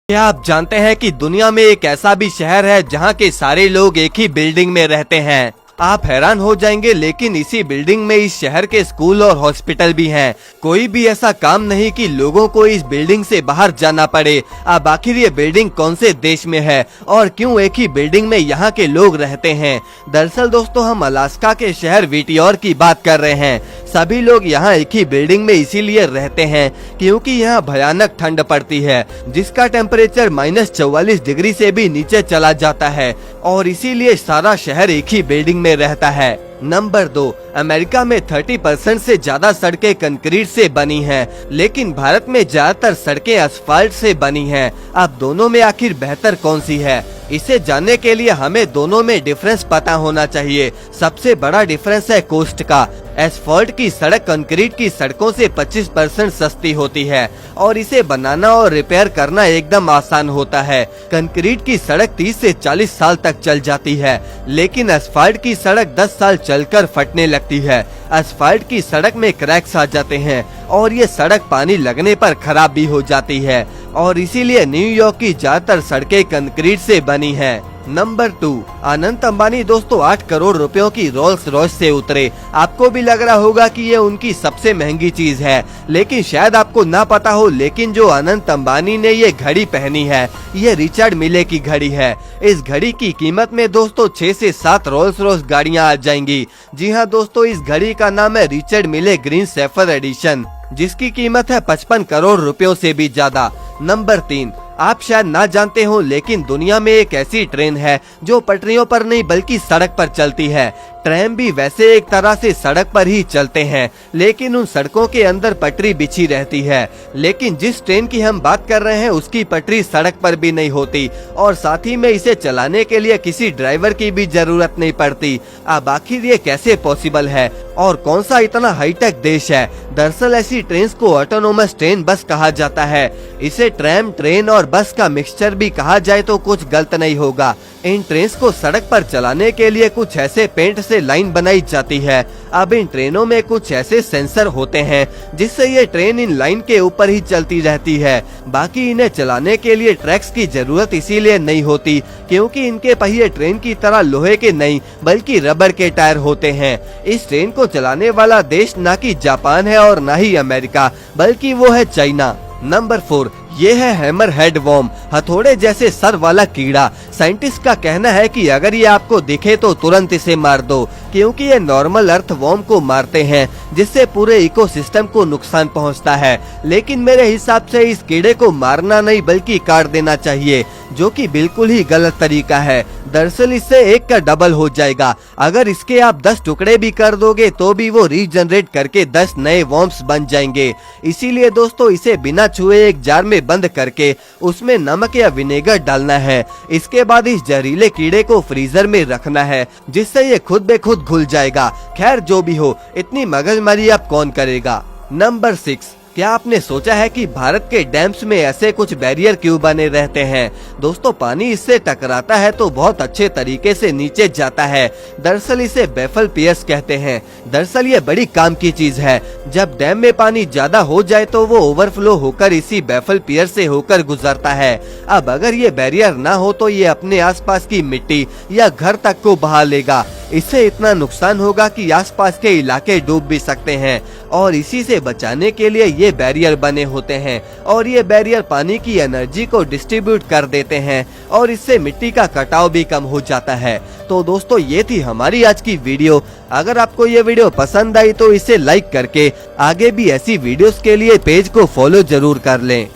क्या आप जानते हैं कि दुनिया में एक ऐसा भी शहर है जहां के सारे लोग एक ही बिल्डिंग में रहते हैं। आप हैरान हो जाएंगे, लेकिन इसी बिल्डिंग में इस शहर के स्कूल और हॉस्पिटल भी हैं। कोई भी ऐसा काम नहीं कि लोगों को इस बिल्डिंग से बाहर जाना पड़े। अब आखिर ये बिल्डिंग कौन से देश में है और क्यों एक ही बिल्डिंग में यहाँ के लोग रहते हैं? दरअसल दोस्तों, हम अलास्का के शहर विटियोर की बात कर रहे हैं। सभी लोग यहाँ एक ही बिल्डिंग में इसीलिए रहते हैं क्योंकि यहाँ भयानक ठंड पड़ती है, जिसका टेम्परेचर -44 डिग्री से भी नीचे चला जाता है और इसीलिए सारा शहर एक ही बिल्डिंग में रहता है। नंबर 2, अमेरिका में 30% से ज्यादा सड़कें कंक्रीट से बनी हैं, लेकिन भारत में ज्यादातर सड़कें असफाल्ट से बनी हैं। अब दोनों में आखिर बेहतर कौन सी है? इसे जानने के लिए हमें दोनों में डिफरेंस पता होना चाहिए। सबसे बड़ा डिफरेंस है कॉस्ट का। एस्फाल्ट की सड़क कंक्रीट की सड़कों से 25% सस्ती होती है और इसे बनाना और रिपेयर करना एकदम आसान होता है। कंक्रीट की सड़क 30 से 40 साल तक चल जाती है, लेकिन एस्फाल्ट की सड़क 10 साल चलकर फटने लगती है। एस्फाल्ट की सड़क में क्रैक्स आ जाते हैं और ये सड़क पानी लगने पर खराब भी हो जाती है और इसीलिए न्यूयॉर्क की ज्यादातर सड़कें कंक्रीट से बनी हैं। नंबर 2, अनंत अंबानी दोस्तों 8 करोड़ रुपयों की रोल्स रॉयस से उतरे। आपको भी लग रहा होगा कि ये उनकी सबसे महंगी चीज है, लेकिन शायद आपको ना पता हो, लेकिन जो अनंत अंबानी ने ये घड़ी पहनी है, ये रिचर्ड मिले की घड़ी है। इस घड़ी की कीमत में दोस्तों 6 से 7 रोल्स रॉयस गाड़ियां आ जाएंगी। जी हाँ दोस्तों, इस घड़ी का नाम है रिचर्ड मिले ग्रीन सेफर एडिशन, जिसकी कीमत है 55 करोड़ रुपयों से भी ज्यादा। नंबर 3, आप शायद ना जानते हो, लेकिन दुनिया में एक ऐसी ट्रेन है जो पटरियों पर नहीं बल्कि सड़क पर चलती है। ट्रेन भी वैसे एक तरह से सड़क पर ही चलते हैं, लेकिन उन सड़कों के अंदर पटरी बिछी रहती है। लेकिन जिस ट्रेन की हम बात कर रहे हैं उसकी पटरी सड़क पर भी नहीं होती और साथ ही में इसे चलाने के लिए किसी ड्राइवर की भी जरूरत नहीं पड़ती। अब आखिर ये कैसे पॉसिबल है और कौन सा इतना हाईटेक देश है? दरअसल ऐसी ट्रेन को ऑटोनोमस ट्रेन बस कहा जाता है। इसे ट्रैम, ट्रेन और बस का मिक्सचर भी कहा जाए तो कुछ गलत नहीं होगा। इन ट्रेन को सड़क पर चलाने के लिए कुछ ऐसे पेंट से लाइन बनाई जाती है। अब इन ट्रेनों में कुछ ऐसे सेंसर होते हैं जिससे ये ट्रेन इन लाइन के ऊपर ही चलती रहती है। बाकी इन्हें चलाने के लिए ट्रैक्स की जरूरत इसीलिए नहीं होती क्योंकि इनके पहिए ट्रेन की तरह लोहे के नहीं बल्कि रबर के टायर होते हैं। इस ट्रेन को चलाने वाला देश ना कि जापान है और ना ही अमेरिका, बल्कि वो है चाइना। नंबर 4, ये है हैमर हेड वर्म, हथौड़े जैसे सर वाला कीड़ा। साइंटिस्ट का कहना है कि अगर ये आपको दिखे तो तुरंत इसे मार दो, क्योंकि ये नॉर्मल अर्थ वर्म को मारते हैं जिससे पूरे इकोसिस्टम को नुकसान पहुंचता है। लेकिन मेरे हिसाब से इस कीड़े को मारना नहीं बल्कि काट देना चाहिए, जो कि बिल्कुल ही गलत तरीका है। दरअसल इससे एक का डबल हो जाएगा। अगर इसके आप 10 टुकड़े भी कर दोगे तो भी वो रीजनरेट करके 10 नए वर्म्स बन जाएंगे। इसीलिए दोस्तों इसे बिना छुए एक जार में बंद करके उसमें नमक या विनेगर डालना है। इसके बाद इस जहरीले कीड़े को फ्रीजर में रखना है, जिससे ये खुद ब खुद घुल जाएगा। खैर जो भी हो, इतनी मगजमारी अब कौन करेगा। नंबर 6, क्या आपने सोचा है कि भारत के डैम्स में ऐसे कुछ बैरियर क्यों बने रहते हैं? दोस्तों पानी इससे टकराता है तो बहुत अच्छे तरीके से नीचे जाता है। दरअसल इसे बेफल पियर्स कहते हैं। दरअसल ये बड़ी काम की चीज है। जब डैम में पानी ज्यादा हो जाए तो वो ओवरफ्लो होकर इसी बेफल पियर से होकर गुजरता है। अब अगर ये बैरियर ना हो तो ये अपने आसपास की मिट्टी या घर तक को बहा लेगा। इससे इतना नुकसान होगा कि आसपास के इलाके डूब भी सकते हैं और इसी से बचाने के लिए ये बैरियर बने होते हैं और ये बैरियर पानी की एनर्जी को डिस्ट्रीब्यूट कर देते हैं और इससे मिट्टी का कटाव भी कम हो जाता है। तो दोस्तों ये थी हमारी आज की वीडियो। अगर आपको ये वीडियो पसंद आई तो इसे लाइक करके आगे भी ऐसी वीडियोस के लिए पेज को फॉलो जरूर कर लें।